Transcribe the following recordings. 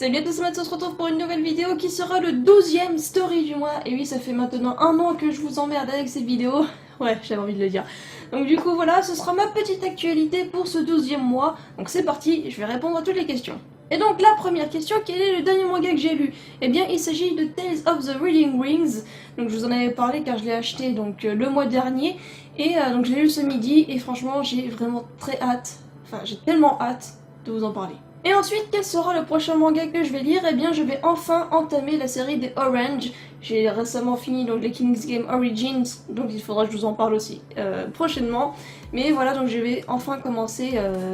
Salut à tous, on se retrouve pour une nouvelle vidéo qui sera le 12e story du mois. Et oui, ça fait maintenant un an que je vous emmerde avec ces vidéos. Ouais, j'avais envie de le dire. Donc du coup, voilà, ce sera ma petite actualité pour ce 12e mois. Donc c'est parti, je vais répondre à toutes les questions. Et donc la première question, quel est le dernier manga que j'ai lu? Eh bien, il s'agit de Tales of the Reading Rings. Donc je vous en avais parlé car je l'ai acheté donc le mois dernier. Et donc je l'ai lu ce midi et franchement, j'ai vraiment très hâte. Enfin, j'ai tellement hâte de vous en parler. Et ensuite, quel sera le prochain manga que je vais lire? Eh bien, je vais enfin entamer la série des Orange. J'ai récemment fini donc les King's Game Origins, donc il faudra que je vous en parle aussi prochainement. Mais voilà, donc je vais enfin commencer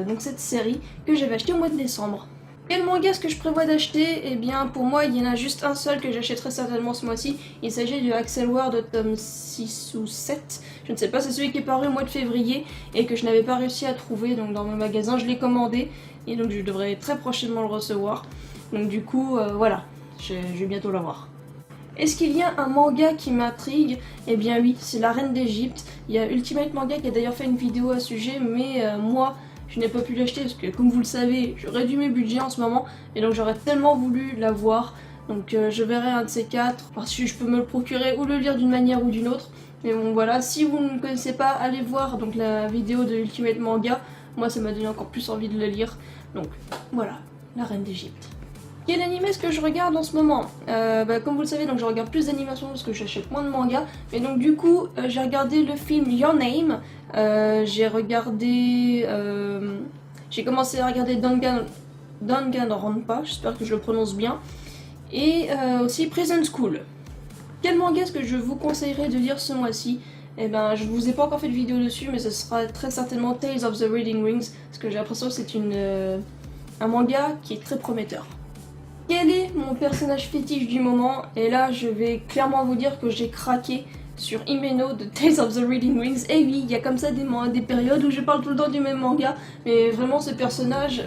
donc cette série que j'avais achetée au mois de décembre. Quel manga est-ce que je prévois d'acheter? Eh bien, pour moi, il y en a juste un seul que j'achèterai certainement ce mois-ci. Il s'agit du Axel Ward tome 6 ou 7. Je ne sais pas, c'est celui qui est paru au mois de février et que je n'avais pas réussi à trouver donc dans mon magasin. Je l'ai commandé et donc je devrais très prochainement le recevoir. Donc du coup, voilà, je vais bientôt l'avoir. Est-ce qu'il y a un manga qui m'intrigue? Eh bien oui, c'est La Reine d'Égypte. Il y a Ultimate Manga qui a d'ailleurs fait une vidéo à ce sujet, mais moi, je n'ai pas pu l'acheter parce que, comme vous le savez, je réduis mes budgets en ce moment et donc j'aurais tellement voulu l'avoir. Donc je verrai un de ces quatre, parce que je peux me le procurer ou le lire d'une manière ou d'une autre. Mais bon voilà, si vous ne connaissez pas, allez voir donc la vidéo de Ultimate Manga. Moi ça m'a donné encore plus envie de le lire. Donc voilà, La Reine d'Égypte. Quel animé est-ce que je regarde en ce moment? Comme vous le savez, donc je regarde plus d'animation parce que j'achète moins de mangas. Mais donc du coup, j'ai regardé le film Your Name. J'ai commencé à regarder Danganronpa, j'espère que je le prononce bien. Et aussi Prison School. Quel manga est-ce que je vous conseillerais de lire ce mois-ci? Eh ben, je vous ai pas encore fait de vidéo dessus, mais ce sera très certainement Tales of the Reading Rings, parce que j'ai l'impression que c'est un manga qui est très prometteur. Quel est mon personnage fétiche du moment? Et là, je vais clairement vous dire que j'ai craqué sur Himeno de Tales of the Reading Rings. Et oui, il y a comme ça des périodes où je parle tout le temps du même manga, mais vraiment ce personnage,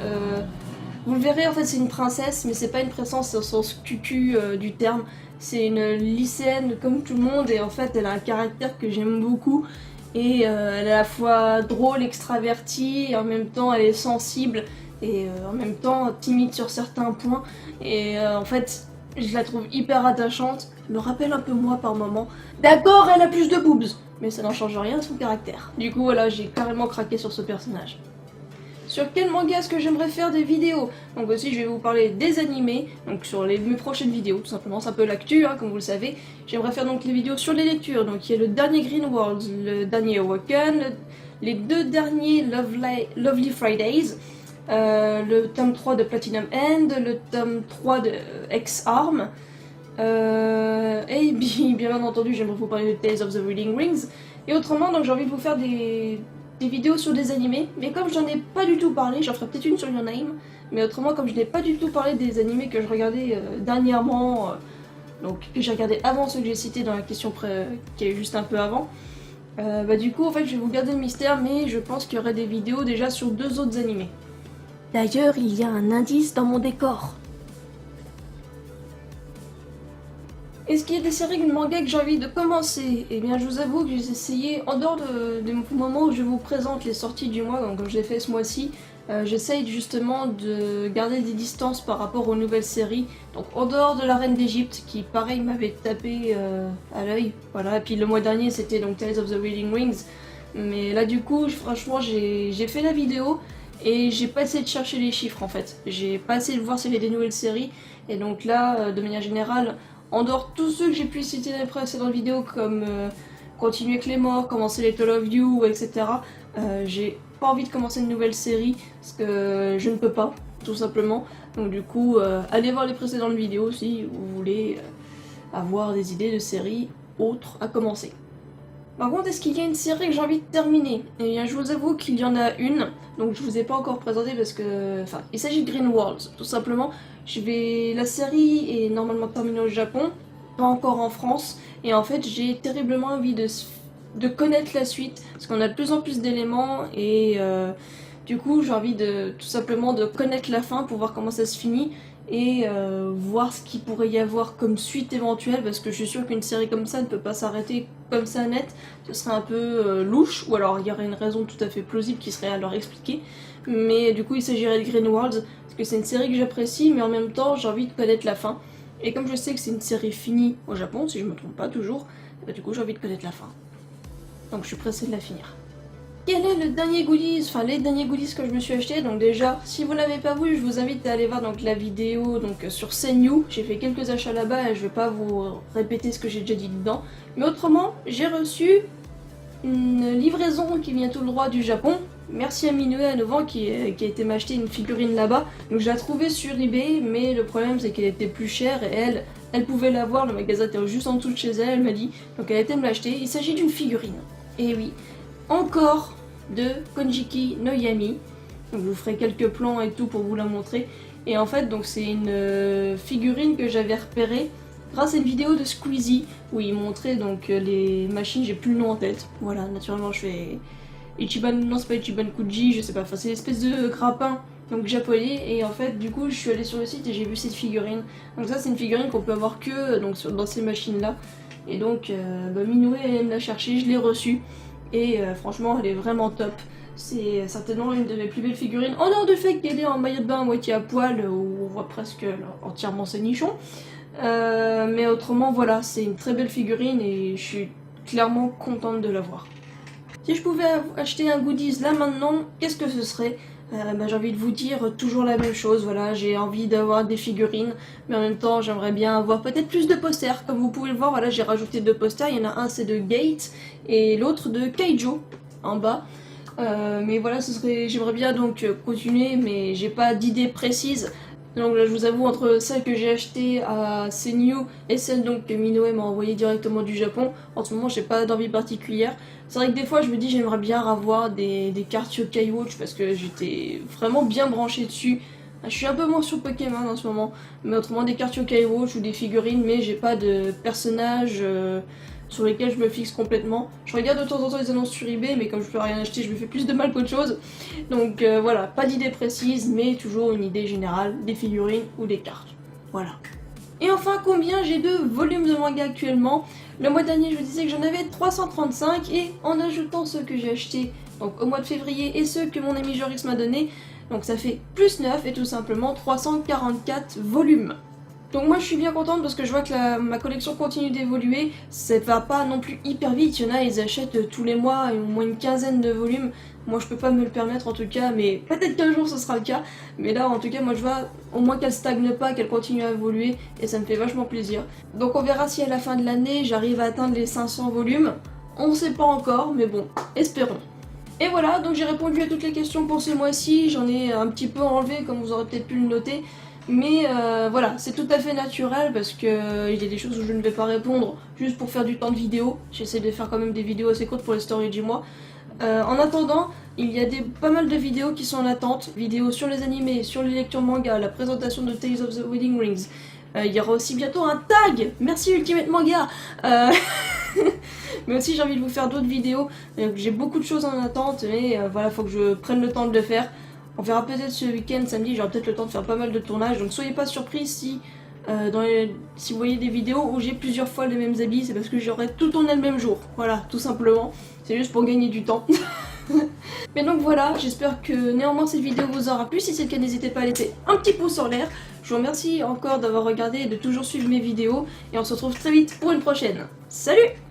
vous le verrez, en fait c'est une princesse, mais c'est pas une princesse au sens cucu du terme. C'est une lycéenne comme tout le monde et en fait elle a un caractère que j'aime beaucoup. Et elle est à la fois drôle, extravertie, et en même temps elle est sensible, et en même temps timide sur certains points. Et en fait, je la trouve hyper attachante, elle me rappelle un peu moi par moment. D'accord, elle a plus de boobs, mais ça n'en change rien à son caractère. Du coup voilà, j'ai carrément craqué sur ce personnage. Sur quel manga est-ce que j'aimerais faire des vidéos? Donc aussi je vais vous parler des animés, donc sur mes prochaines vidéos, tout simplement, c'est un peu l'actu, hein, comme vous le savez. J'aimerais faire donc les vidéos sur les lectures, donc il y a le dernier Green Worlds, le dernier Awaken, les deux derniers Lovely Fridays, le tome 3 de Platinum End, le tome 3 de X-Arm, et bien entendu j'aimerais vous parler de Tales of the Reading Rings. Et autrement, donc j'ai envie de vous faire des vidéos sur des animés, mais comme j'en ai pas du tout parlé, j'en ferai peut-être une sur Your Name, mais autrement comme je n'ai pas du tout parlé des animés que je regardais dernièrement, donc que j'ai regardé avant ceux que j'ai cités dans la question qui est juste un peu avant, du coup en fait je vais vous garder le mystère, mais je pense qu'il y aurait des vidéos déjà sur deux autres animés. D'ailleurs il y a un indice dans mon décor. Est-ce qu'il y a des séries de manga que j'ai envie de commencer? Eh bien, je vous avoue que j'ai essayé, en dehors du moment où je vous présente les sorties du mois, comme j'ai fait ce mois-ci, j'essaye justement de garder des distances par rapport aux nouvelles séries. Donc, en dehors de La Reine d'Égypte, qui pareil m'avait tapé à l'œil. Voilà, et puis le mois dernier, c'était donc Tales of the Reading Rings. Mais là, du coup, franchement, j'ai fait la vidéo et j'ai pas essayé de chercher les chiffres en fait. J'ai pas essayé de voir s'il y avait des nouvelles séries. Et donc là, de manière générale, en dehors de tous ceux que j'ai pu citer dans les précédentes vidéos, comme Continuer avec les morts, commencer les Tall of You, etc., j'ai pas envie de commencer une nouvelle série parce que je ne peux pas, tout simplement. Donc du coup, allez voir les précédentes vidéos si vous voulez avoir des idées de séries autres à commencer. Par contre, est-ce qu'il y a une série que j'ai envie de terminer? Eh bien, je vous avoue qu'il y en a une, donc je vous ai pas encore présenté parce que... Enfin, il s'agit de Green Worlds, tout simplement. La série est normalement terminée au Japon, pas encore en France, et en fait, j'ai terriblement envie de connaître la suite, parce qu'on a de plus en plus d'éléments, et du coup, j'ai envie tout simplement de connaître la fin pour voir comment ça se finit, et voir ce qu'il pourrait y avoir comme suite éventuelle, parce que je suis sûre qu'une série comme ça ne peut pas s'arrêter comme ça net, ce serait un peu louche, ou alors il y aurait une raison tout à fait plausible qui serait à leur expliquer, mais du coup il s'agirait de Green Worlds, parce que c'est une série que j'apprécie, mais en même temps j'ai envie de connaître la fin. Et comme je sais que c'est une série finie au Japon, si je me trompe pas toujours, bah, du coup j'ai envie de connaître la fin. Donc je suis pressée de la finir. Quel est le dernier goodies, enfin les derniers goodies que je me suis acheté? Donc déjà, si vous l'avez pas vu, je vous invite à aller voir donc la vidéo donc sur Senyu. J'ai fait quelques achats là-bas et je vais pas vous répéter ce que j'ai déjà dit dedans. Mais autrement, j'ai reçu une livraison qui vient tout droit du Japon. Merci à Minoue à Novant qui a été m'acheter une figurine là-bas. Donc je l'ai trouvée sur eBay, mais le problème c'est qu'elle était plus chère et elle pouvait l'avoir. Le magasin était juste en dessous de chez elle, elle m'a dit. Donc elle a été me l'acheter. Il s'agit d'une figurine. Et oui, encore de Konjiki no Yami. Donc je vous ferai quelques plans et tout pour vous la montrer. Et en fait, donc c'est une figurine que j'avais repérée grâce à une vidéo de Squeezie où il montrait donc les machines, j'ai plus le nom en tête. Voilà, naturellement je fais Ichiban, non c'est pas Ichiban Kuji, je sais pas, enfin c'est l'espèce de grappin donc japonais et en fait du coup je suis allée sur le site et j'ai vu cette figurine. Donc ça c'est une figurine qu'on peut avoir que donc, dans ces machines là. Et donc Minoue elle me l'a cherchée, je l'ai reçue et franchement elle est vraiment top. C'est certainement une de mes plus belles figurines, en dehors du fait qu'elle est en maillot de bain à moitié à poil où on voit presque entièrement ses nichons. Mais autrement voilà, c'est une très belle figurine et je suis clairement contente de l'avoir. Si je pouvais acheter un goodies là maintenant, qu'est-ce que ce serait? J'ai envie de vous dire toujours la même chose, voilà, j'ai envie d'avoir des figurines, mais en même temps j'aimerais bien avoir peut-être plus de posters, comme vous pouvez le voir, voilà j'ai rajouté 2 posters, il y en a un c'est de Gate et l'autre de Kaijo en bas. Mais voilà, j'aimerais bien donc continuer, mais j'ai pas d'idée précise. Donc là, je vous avoue, entre celle que j'ai achetée à Senyu et celle donc que Minoue m'a envoyée directement du Japon, en ce moment j'ai pas d'envie particulière. C'est vrai que des fois je me dis j'aimerais bien avoir des cartes Yokai Watch parce que j'étais vraiment bien branchée dessus. Je suis un peu moins sur Pokémon en ce moment, mais autrement des cartes Yokai Watch ou des figurines, mais j'ai pas de personnages sur lesquels je me fixe complètement. Je regarde de temps en temps les annonces sur eBay, mais comme je peux rien acheter, je me fais plus de mal qu'autre chose. Donc voilà, pas d'idée précise, mais toujours une idée générale, des figurines ou des cartes. Voilà. Et enfin, combien j'ai de volumes de manga actuellement? Le mois dernier, je vous disais que j'en avais 335, et en ajoutant ceux que j'ai achetés donc, au mois de février et ceux que mon ami Jorix m'a donné, donc ça fait plus 9 et tout simplement 344 volumes. Donc moi je suis bien contente parce que je vois que ma collection continue d'évoluer, ça va pas non plus hyper vite, il y en a ils achètent tous les mois au moins une quinzaine de volumes, moi je peux pas me le permettre en tout cas, mais peut-être qu'un jour ce sera le cas, mais là en tout cas moi je vois au moins qu'elle stagne pas, qu'elle continue à évoluer et ça me fait vachement plaisir. Donc on verra si à la fin de l'année j'arrive à atteindre les 500 volumes, on sait pas encore mais bon, espérons. Et voilà, donc j'ai répondu à toutes les questions pour ce mois-ci, j'en ai un petit peu enlevé comme vous aurez peut-être pu le noter. Mais voilà, c'est tout à fait naturel parce que il y a des choses où je ne vais pas répondre juste pour faire du temps de vidéo. J'essaie de faire quand même des vidéos assez courtes pour les stories du mois. En attendant, il y a pas mal de vidéos qui sont en attente. Vidéos sur les animés, sur les lectures manga, la présentation de Tales of the Wedding Rings. Il y aura aussi bientôt un tag. Merci Ultimate Manga. Mais aussi j'ai envie de vous faire d'autres vidéos. J'ai beaucoup de choses en attente, mais voilà, faut que je prenne le temps de le faire. On verra peut-être ce week-end, samedi, j'aurai peut-être le temps de faire pas mal de tournages, donc soyez pas surpris si, si vous voyez des vidéos où j'ai plusieurs fois les mêmes habits, c'est parce que j'aurai tout tourné le même jour. Voilà, tout simplement. C'est juste pour gagner du temps. Mais donc voilà, j'espère que néanmoins cette vidéo vous aura plu. Si c'est le cas, n'hésitez pas à laisser un petit pouce en l'air. Je vous remercie encore d'avoir regardé et de toujours suivre mes vidéos. Et on se retrouve très vite pour une prochaine. Salut!